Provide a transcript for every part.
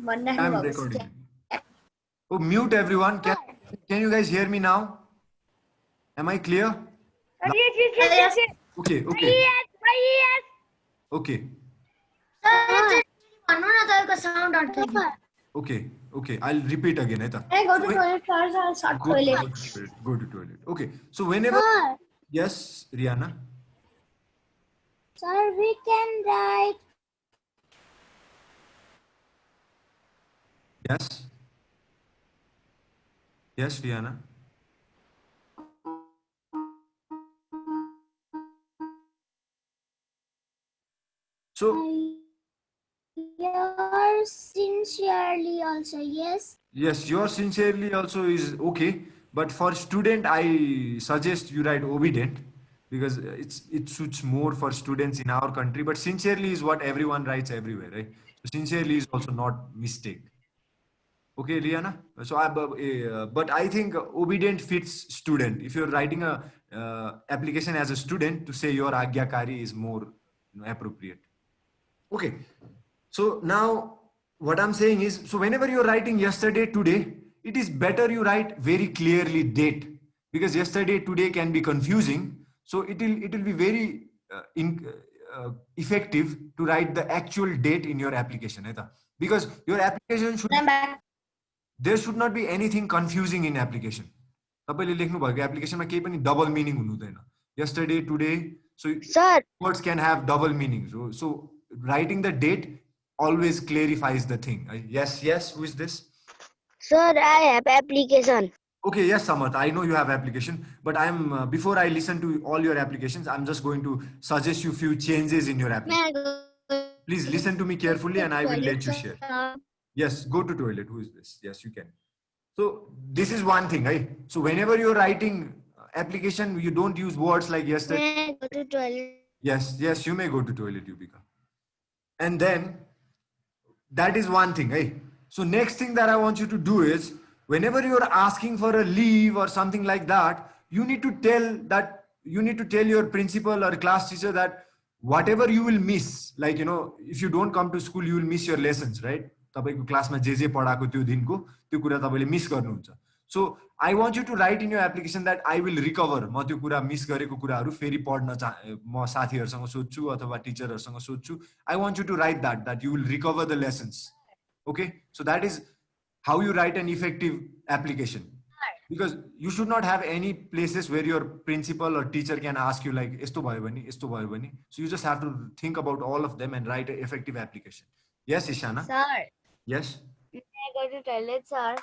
I'm recording. Oh, mute everyone. Can you guys hear me now? Am I clear? Yes. Okay, okay, Yes. okay, Sound okay, okay. I'll repeat again. Aita. Can I go to toilet first? I'll start Go toilet. to toilet. Go to toilet. Okay. So whenever, yes, Rihanna. Sir, we can write. Yes, yes, Rihanna. So Yours sincerely also, yes. yes, your sincerely also is okay, but for student, I suggest you write obedient because it suits more for students in our country. But sincerely is what everyone writes everywhere, right? So sincerely is also not mistake. Okay, Rihanna. So but I think obedient fits student. If you're writing a application as a student, to say your agyakari is more appropriate. Okay. So now what I'm saying is, so whenever you're writing yesterday, today, it is better you write very clearly date, because yesterday, today can be confusing. So it will be very effective to write the actual date in your application, Aita. Because your application should, there should not be anything confusing in application. तपाईँले लेख्नु भएको एप्लिकेसनमा केही पनि double meaning हुनु हुँदैन. Yesterday, today, so Sir. words can have double meanings. So writing the date always clarifies the thing. Yes, yes. Who is this? Sir, I have application. Okay, yes, Samarth. I know you have application, but I'm before I listen to all your applications, I'm just going to suggest you few changes in your application. Please listen to me carefully, and I will let you share. Yes, go to toilet. Who is this? Yes, you can. So this is one thing, right? So whenever you're writing application, you don't use words like yesterday. May I go to toilet? Yes, yes, you may go to toilet, Yubika. And then that is one thing, eh? So next thing that I want you to do is, whenever you're asking for a leave or something like that, you need to tell your principal or class teacher that whatever you will miss, like, if you don't come to school, you will miss your lessons, right? तपाईँको क्लासमा जे पढाएको त्यो दिनको त्यो कुरा तपाईँले miss गर्नुहुन्छ. So I want you to write in your application that I will recover. म त्यो कुरा मिस गरेको कुराहरू फेरि पढ्न म साथीहरूसँग सोध्छु अथवा टिचरहरूसँग सोध्छु. I want you to write that you will recover the lessons. Okay, so that is how you write an effective application. Because you should not have any places where your principal or teacher can ask you like, esto bhayo bhani, esto bhayo bhani. So you just have to think about all of them and write an effective application. Yes, Ishana? Sir. Yes? May I go to toilet, sir?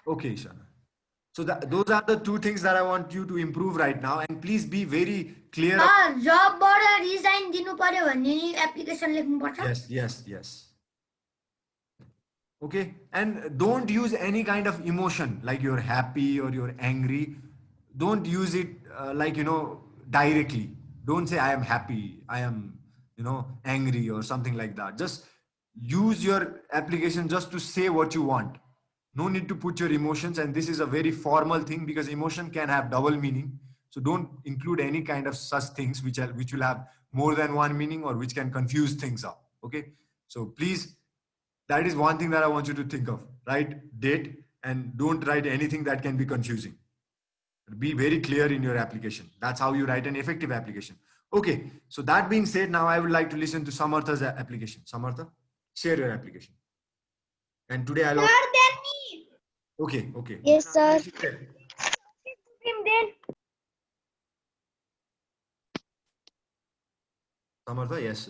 Okay, Ishana. So those are the two things that I want you to improve right now, and please be very clear. Job board resign dinu paryo bhanne application lekhnu parcha. Yes, yes, yes. Okay, and don't use any kind of emotion like you're happy or you're angry. Don't use it directly. Don't say I am happy, I am angry or something like that. Just use your application just to say what you want. No need to put your emotions, and this is a very formal thing because emotion can have double meaning. So don't include any kind of such things which will have more than one meaning or which can confuse things up. Okay, so please, that is one thing that I want you to think of. Write date and don't write anything that can be confusing. Be very clear in your application. That's how you write an effective application. Okay, so that being said, now I would like to listen to Samartha's application. Samartha, share your application. And today I'll... Okay, okay. Yes, sir. Samartha, yes.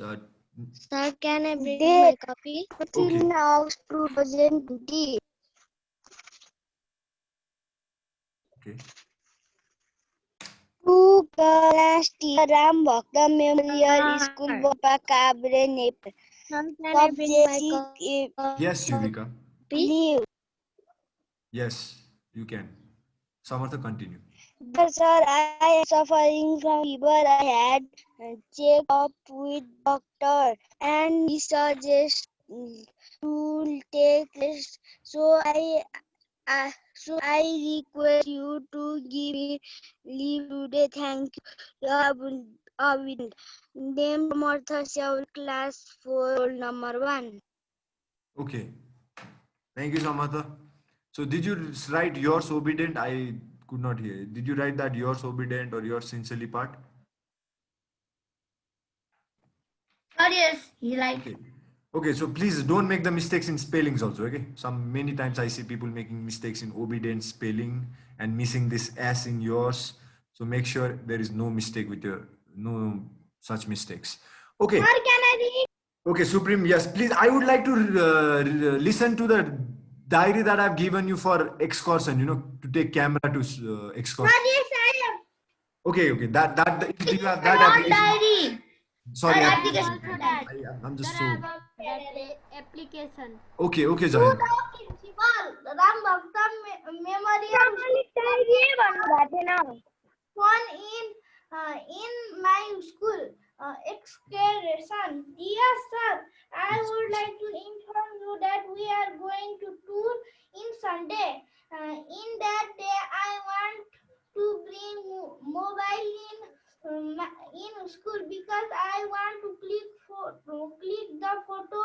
Sir, can I bring my copy? Okay. Now, 2020. Okay. To last year, Ram Bhakta Memorial School, Bapa Kabre, Nepal. Yes, Yuvika. Leave. Yes, you can. Samartha, continue. Sir, I am suffering from fever. I had checked up with doctor and he suggests to take rest. So I request you to give me leave today. Thank you. Avind. Name Martha Shaul, class 4, number 1. Okay. Thank you, Samatha. So did you write yours obedient? I could not hear. Did you write that yours obedient or yours sincerely part? Yes, he right. Okay. Okay, so please don't make the mistakes in spellings also, okay? Many times I see people making mistakes in obedient spelling and missing this S in yours. So make sure there is no mistake with your, no such mistakes. Okay. Sir, can I read? Okay, Supreme, yes, please. I would like to listen to the diary that I've given you for excursion, to take camera to excursion. Yes, I am. Okay, okay. Do you have that Not application? diary. Sorry, Sir, application. application. that. I'm just Sir, so. I have that application. Okay, okay, To Jayan. the principal, Ram Bhakta Memorial one in my school excursion. Dear sir, I would like to inform you that we are going to tour in Sunday. In that day, I want to bring mobile in school because I want to click the photo.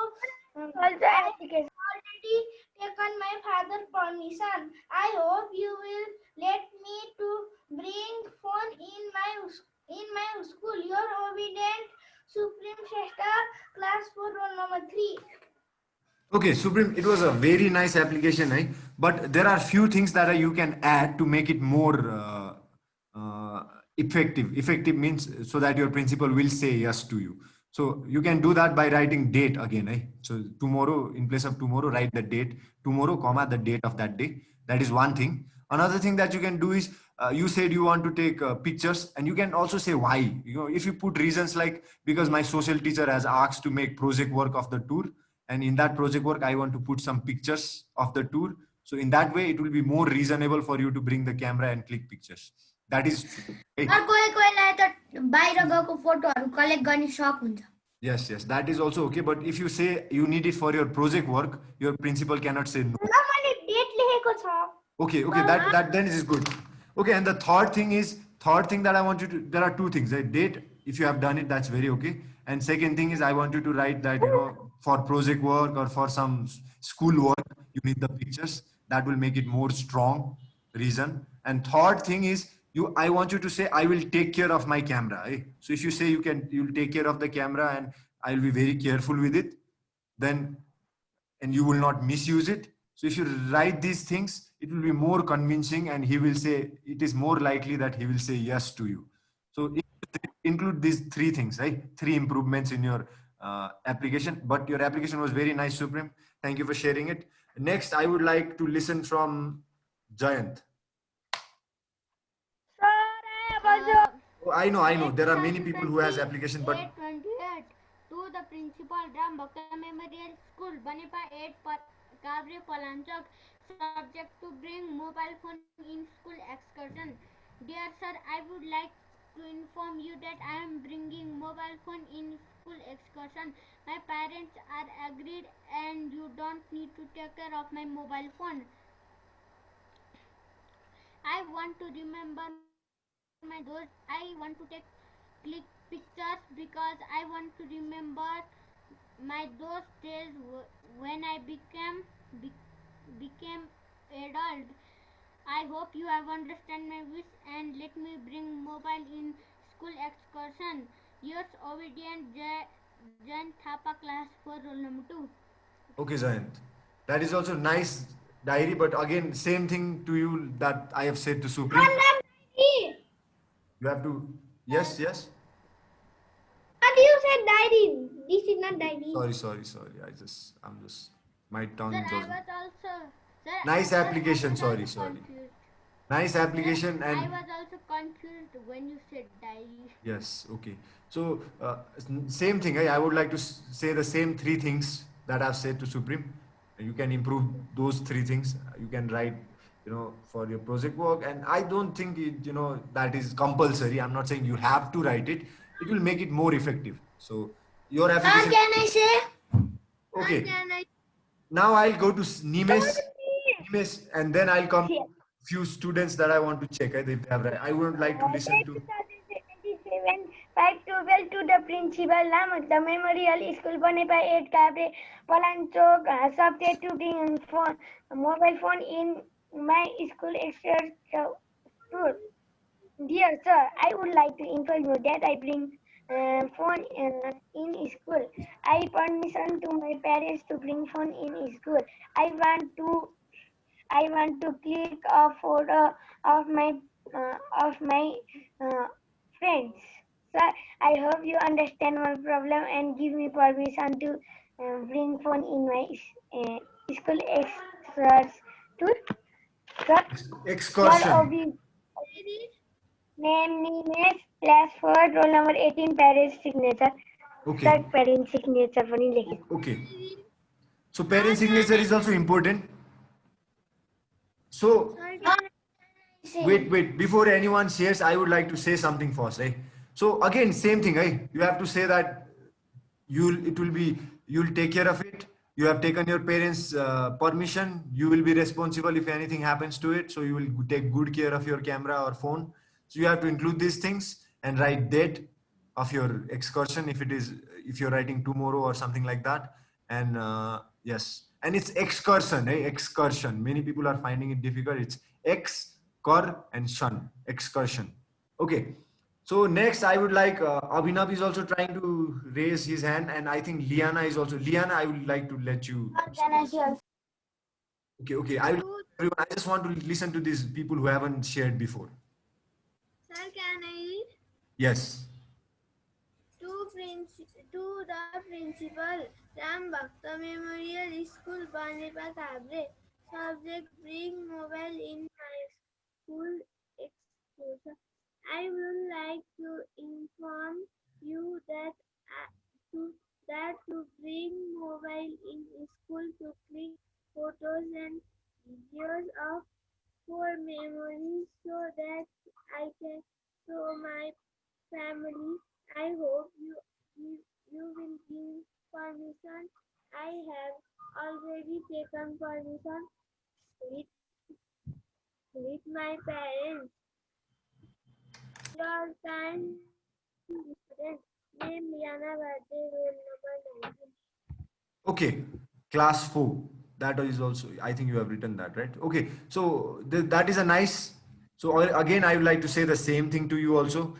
I already taken my father permission. I hope you will let me to bring phone in my school. Your obedient Supreme Shasta, class 4, roll number 3. Okay, Supreme, it was a very nice application, eh? But there are few things that you can add to make it more effective. Effective means so that your principal will say yes to you. So you can do that by writing date again, eh? So tomorrow, in place of tomorrow, write the date. Tomorrow, comma, the date of that day. That is one thing. Another thing that you can do is you said you want to take pictures, and you can also say why. If you put reasons like because my social teacher has asked to make project work of the tour, and in that project work I want to put some pictures of the tour. So in that way it will be more reasonable for you to bring the camera and click pictures. That is hey, कोहीलाई त बाहिर गएको फोटोहरू collect गर्ने शक हुन्छ. yes, that is also okay. But if you say you need it for your project work, your principal cannot say no. Okay, that then is good. Okay, and the third thing that I want you to, there are two things, right? Date, if you have done it, that's very okay. And second thing is I want you to write that, for project work or for some school work, you need the pictures. That will make it more strong reason. And third thing is I want you to say, I will take care of my camera. Eh? So if you say you'll take care of the camera and I'll be very careful with it, then, and you will not misuse it. So if you write these things, it will be more convincing and he will say, it is more likely that he will say yes to you. So include these three things, right? Three improvements in your application. But your application was very nice, Supreme. Thank you for sharing it. Next, I would like to listen from Jayant. Oh, I know. There are many people who has application, but 828 to the principal, Ram Bhakta Memorial School, Banipa 8, Kavri Palanchak, subject to bring mobile phone in school excursion. Dear sir, I would like to inform you that I am bringing mobile phone in school excursion. My parents are agreed and you don't need to take care of my mobile phone. I want to remember my those. I want to click pictures because I want to remember my those days when I became adult. I hope you have understand my wish and let me bring mobile in school excursion. Yours obedient Jan Thapa, class 4, roll number 2. okay, Jayant. That is also nice diary, but again, same thing to you that I have said to Supreme. You have to, yes. What you said diary? This is not diary. Sorry. My tongue Sir, I was. was also. Sir, Nice sir, application, I was sorry. also confused. Nice application I and was also confused when you said diary. yes, okay. So same thing. I would like to say the same three things that I've said to Supreme. You can improve those three things. You can write, for your project work. And I don't think that is compulsory. I'm not saying you have to write it. It will make it more effective. So your application. Can I say? Okay. Now I'll go to Nimesh, and then I'll come few students that I want to check if they have. I would like to listen to. 2077, 512 to the principal Ramata Memorial School Banepa 8 Cabre Palanchok subject to bring phone mobile phone in my school extra tour. Dear sir, I would like to inform you that I bring phone in school. I permission to my parents to bring phone in school. I want to click a photo of my friends. Sir, I hope you understand my problem and give me permission to bring phone in my school exercise tour. Sir, your Excursion. name is class 4 roll number 18 parents signature. Okay. Sir, parents signature पनि लेखेँ. Okay. So parent signature is also important. So wait, before anyone shares, I would like to say something first, eh? So again, same thing, eh? You have to say that you'll take care of it. You have taken your parents' permission. You will be responsible if anything happens to it. So you will take good care of your camera or phone. So you have to include these things and write date of your excursion if you're writing tomorrow or something like that. And yes, and it's excursion, excursion. Many people are finding it difficult. It's ex-cur and shun, excursion. Okay. So next, I would like Abhinav is also trying to raise his hand, and I think Liana is also. Liana, I would like to let you. Okay. Everyone, I just want to listen to these people who haven't shared before. Sir, can I read? Yes. To the principal, Ram Bhakta Memorial School, Banepa Kabre. Subject: bring mobile in my school excursion. I would like to inform you that to bring mobile in school to click photos and videos of for memories so that I can show my family. I hope you will give permission. I have already taken permission with my parents. Your time student name Liana Vade, roll number 19. Okay. Class 4. That is also, I think you have written that, right? Okay. So that is a nice. So again, I would like to say the same thing to you also.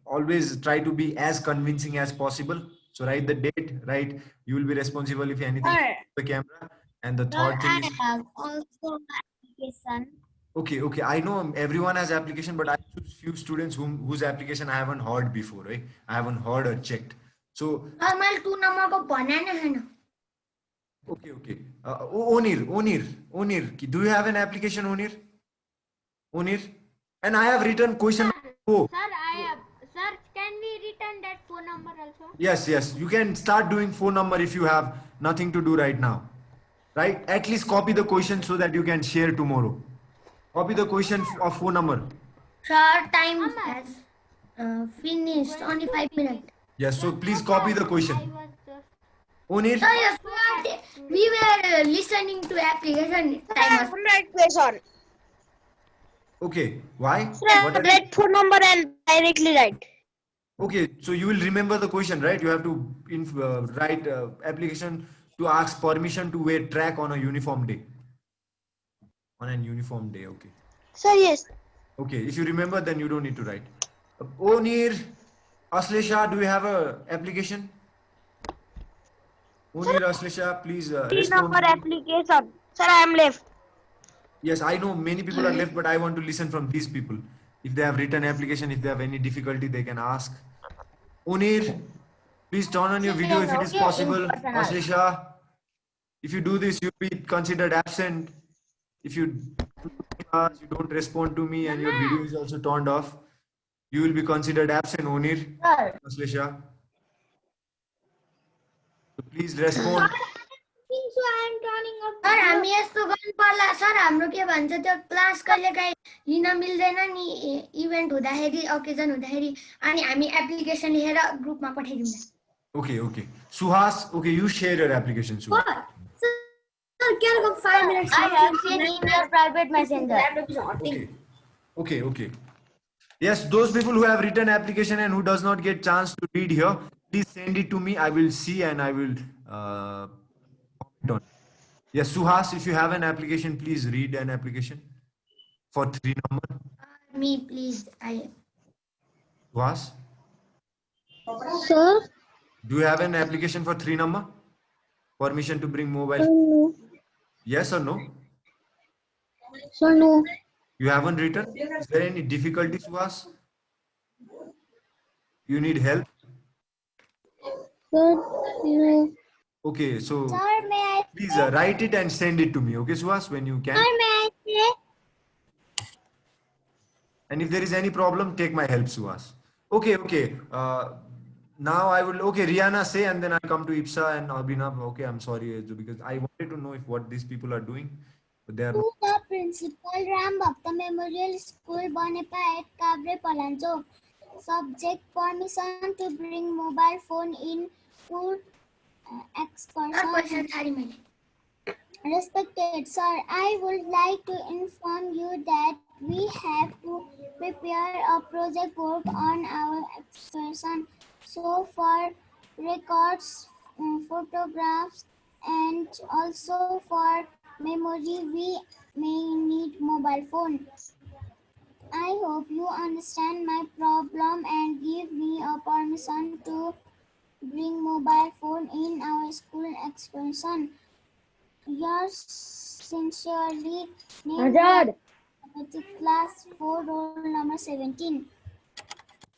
Always try to be as convincing as possible. So write the date, right? You will be responsible if anything the camera. And the third thing is. I have also application. Okay. I know everyone has application, but I choose few students whose application I haven't heard before, right? I haven't heard or checked. So. Normal 2 number को बनाना है ना. Okay. Onir, do you have an application, Onir? And I have written question. Sir, I have. Sir, can we return that phone number also? Yes. You can start doing phone number if you have nothing to do right now. Right? At least copy the question so that you can share tomorrow. Copy the question of phone number. Sir, time has finished. Only 5 minutes. Yes, so please copy the question. I was just. Onir? Sir, yes, we were listening to application. Time was. Right question. Okay. Why? Write phone number and directly write. Okay, so you will remember the question, right? You have to write application to ask permission to wear track on a uniform day. On a uniform day, okay. Sir, yes. Okay, if you remember, then you don't need to write. Onir, Aslesha, do you have a application? Onir, Aslesha, please respond. Number application. Sir, I am left. Yes, I know many people are left, but I want to listen from these people. If they have written application, if they have any difficulty, they can ask. Onir, please turn on your video if it is possible. Aslesha, if you do this, you'll be considered absent. If you don't respond to me and your video is also turned off, you will be considered absent, Onir. Aslesha. So please respond. So I am turning off. Sir हामी यस्तो गर्नु पर्ला sir हाम्रो के भन्छ त्यो class कहिलेकाहीँ लिन मिल्दैन नि इभेन्ट हुँदाखेरि ओकेजन हुँदाखेरि अनि हामी एप्लिकेसन लेखेर ग्रुपमा पठाइदिन्छ. Okay. Suhas, okay, you share your application, Suhas. Sir, can I go 5 minutes? I have seen in your private messenger. Okay. Yes, those people who have written application and who does not get chance to read here, please send it to me. I will see and I will comment on it. Yes, Suhas, if you have an application, please read an application for 3 number. Me, please. Suhas, Sir, do you have an application for 3 number? Permission to bring mobile? no. Yes or no? Sir, no. You haven't written? Is there any difficulty, Suhas? You need help? Sir, no. Okay, so Sir, may I? please write it and send it to me. Okay, Suhas, when you can. Sir, may I say? And if there is any problem, take my help, Suhas. Okay, okay. Now I will, okay, Rihanna say, and then I'll come to Ipsa and Abhinav. Okay, I'm sorry, Eju, because I wanted to know if what these people are doing. But they are not. To the principal, Ram Bhakta Memorial School, Banepa at Kavre Palanchok. Subject: permission to bring mobile phone in school excursion. Respected sir, I would like to inform you that we have to prepare a project work on our excursion. So for records, photographs, and also for memory, we may need mobile phone. I hope you understand my problem and give me a permission to bring mobile phone in our school excursion. Yours sincerely, Hazard. class 4, roll number 17.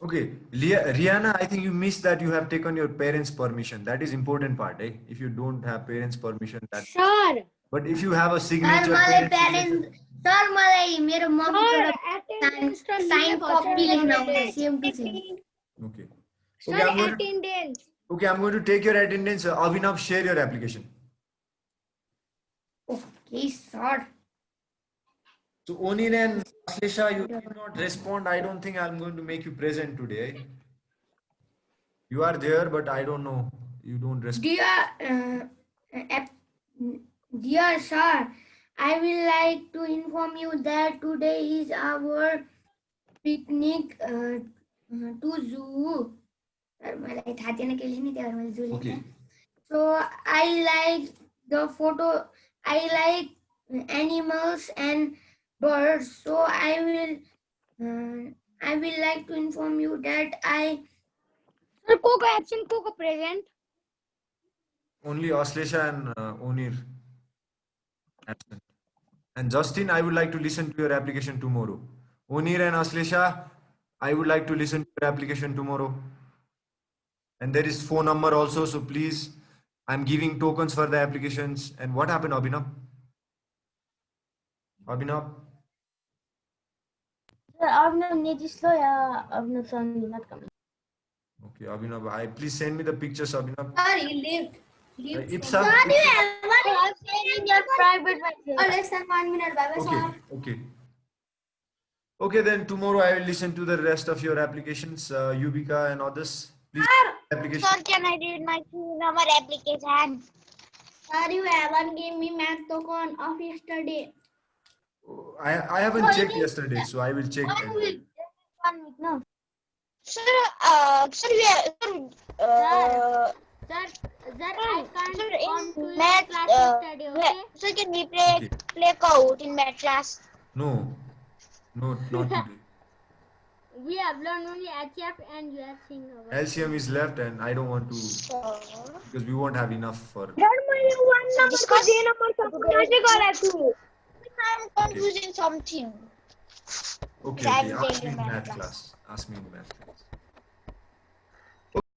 Okay, Rihanna, I think you missed that you have taken your parents' permission. That is important part, eh? If you don't have parents' permission, that. Sir. But if you have a sir signature, मलाई parents' parent sir मलाई मेरो Sir, मम्मीको sign copy लेख्न आउँछ same to same okay. Sir, Okay, I'm going to, attendance. okay, I'm going to take your attendance. Abhinav, share your application. Okay sir So Onir and Aslesha, you did not respond. I don't think I'm going to make you present today. Eh? You are there, but I don't know. You don't respond. Dear sir, I will like to inform you that today is our picnic to zoo. मलाई थाहा थिएन के नि त्यही भएर मैले zoo Okay. लेखेँ. So I like the photo. I like animals and birds. So I will like to inform you that I. Sir, Coco absent, Coco present. Only Aslesha and Onir absent. And Justin, I would like to listen to your application tomorrow. Onir and Aslesha, I would like to listen to your application tomorrow. And there is phone number also, so please, I'm giving tokens for the applications. And what happened, Abhinav? Abhinav? Sir, Abhinav net is slow. Abhinav son is not coming. Okay, Abhinav, please send me the pictures, Abhinav. Sir, he lived. Ipsa? I'll send in your private message. Less than 1 minute, bye-bye, Okay, sir. okay. Okay, then tomorrow I will listen to the rest of your applications, Yubika and others. Please, application. Sir, can I read my 2 number application? Sir, you haven't given me math token of yesterday. I haven't checked yesterday, so I will check. 1 week. 1 week, no. Sir, sir, Sir, I can't sir, come to in your math, class yesterday, okay? sir, can we Okay. play Kahoot in math class? No, not today. We have learned only HF and you have seen over. LCM is left, and I don't want to because we won't have enough for. I'm confusing something. Okay, I okay. will Ask tell me you in math math class. Ask me in math class.